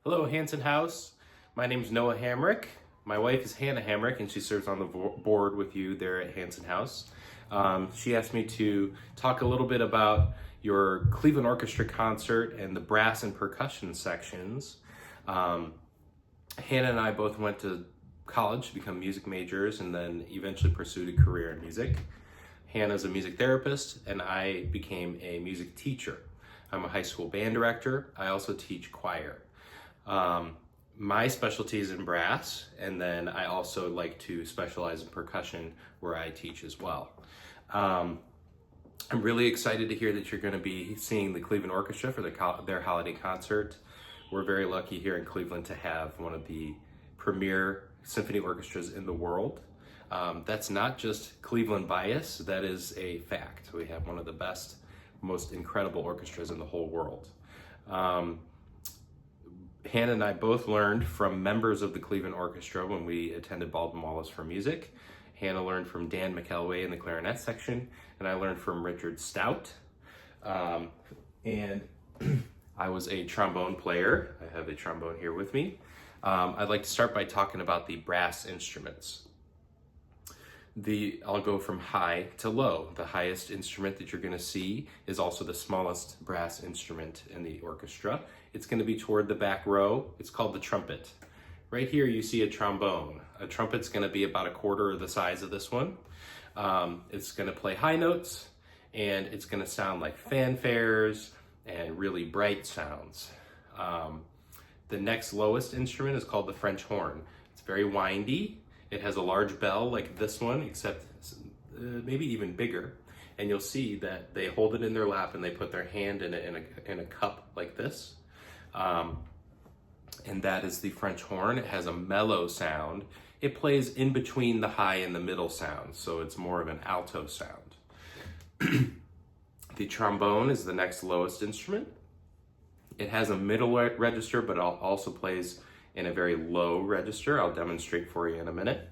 Hello, Hanson House. My name is Noah Hamrick. My wife is Hannah Hamrick, and she serves on the board with you there at Hanson House. She asked me to talk a little bit about your Cleveland Orchestra concert and the brass and percussion sections. Hannah and I both went to college to become music majors and then eventually pursued a career in music. Hannah's a music therapist, and I became a music teacher. I'm a high school band director. I also teach choir. My specialty is in brass, and then I also like to specialize in percussion where I teach as well. I'm really excited to hear that you're going to be seeing the Cleveland Orchestra for their holiday concert. We're very lucky here in Cleveland to have one of the premier symphony orchestras in the world. That's not just Cleveland bias, that is a fact. We have one of the best, most incredible orchestras in the whole world. Hannah and I both learned from members of the Cleveland Orchestra when we attended Baldwin Wallace for music. Hannah learned from Dan McElway in the clarinet section, and I learned from Richard Stout. And I was a trombone player. I have a trombone here with me. I'd like to start by talking about the brass instruments. I'll go from high to low. The highest instrument that you're going to see is also the smallest brass instrument in the orchestra. It's going to be toward the back row. It's called the trumpet. Right here you see a trombone. A trumpet's going to be about a quarter of the size of this one. It's going to play high notes, and it's going to sound like fanfares and really bright sounds. The next lowest instrument is called the French horn. It's very windy. It has a large bell like this one, except maybe even bigger. And you'll see that they hold it in their lap and they put their hand in a cup like this. And that is the French horn. It has a mellow sound. It plays in between the high and the middle sound, so it's more of an alto sound. The trombone is the next lowest instrument. It has a middle register, but it also plays in a very low register. I'll demonstrate for you in a minute.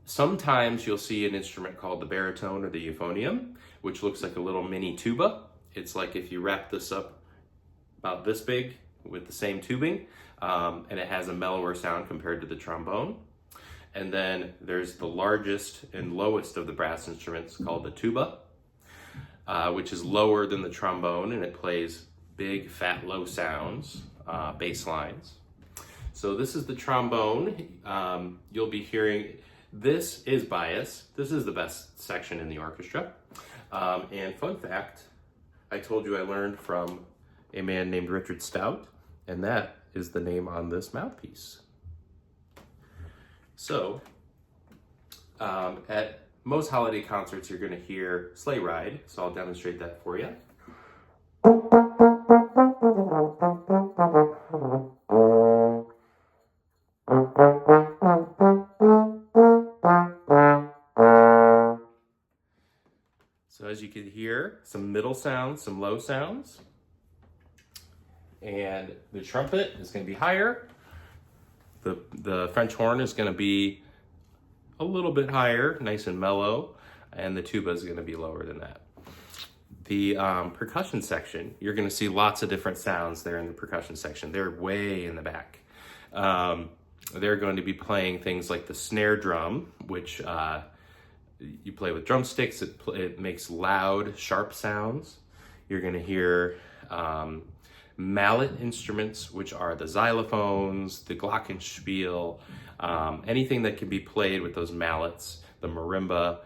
Sometimes you'll see an instrument called the baritone or the euphonium, which looks like a little mini tuba. It's like if you wrap this up about this big with the same tubing, and it has a mellower sound compared to the trombone. And then there's the largest and lowest of the brass instruments called the tuba, which is lower than the trombone, and it plays big, fat, low sounds. Bass lines. So this is the trombone. You'll be hearing, this is bias. This is the best section in the orchestra. And fun fact, I told you I learned from a man named Richard Stout, and that is the name on this mouthpiece. So at most holiday concerts, you're going to hear Sleigh Ride, so I'll demonstrate that for you. So as you can hear, some middle sounds, some low sounds. And the trumpet is going to be higher. The French horn is going to be a little bit higher, nice and mellow. And the tuba is going to be lower than that. The percussion section, you're going to see lots of different sounds there in the percussion section. They're way in the back. They're going to be playing things like the snare drum, which you play with drumsticks. It makes loud, sharp sounds. You're going to hear mallet instruments, which are the xylophones, the glockenspiel, anything that can be played with those mallets, the marimba.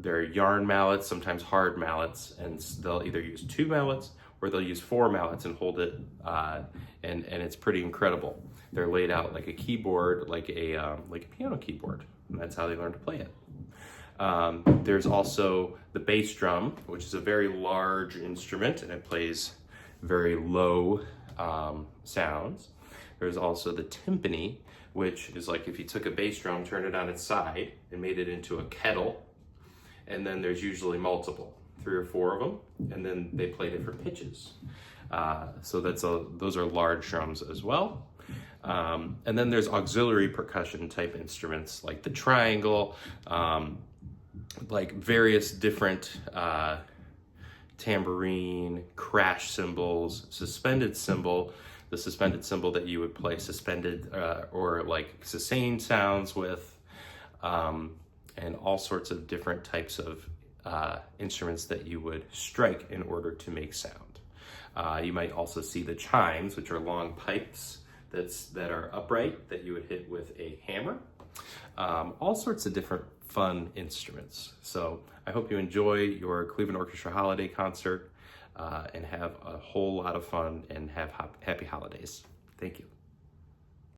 They're yarn mallets, sometimes hard mallets, and they'll either use 2 mallets or they'll use 4 mallets and hold it, and it's pretty incredible. They're laid out like a keyboard, like a piano keyboard, and that's how they learn to play it. There's also the bass drum, which is a very large instrument, and it plays very low sounds. There's also the timpani, which is like if you took a bass drum, turned it on its side, and made it into a kettle. And then there's usually multiple, 3 or 4 of them, and then they play different pitches. So those are large drums as well. And then there's auxiliary percussion type instruments like the triangle, like various different tambourine, crash cymbals, suspended cymbal, the suspended cymbal that you would play suspended or like sustained sounds with, and all sorts of different types of instruments that you would strike in order to make sound. You might also see the chimes, which are long pipes that are upright that you would hit with a hammer. All sorts of different fun instruments. So I hope you enjoy your Cleveland Orchestra Holiday Concert and have a whole lot of fun and have happy holidays. Thank you.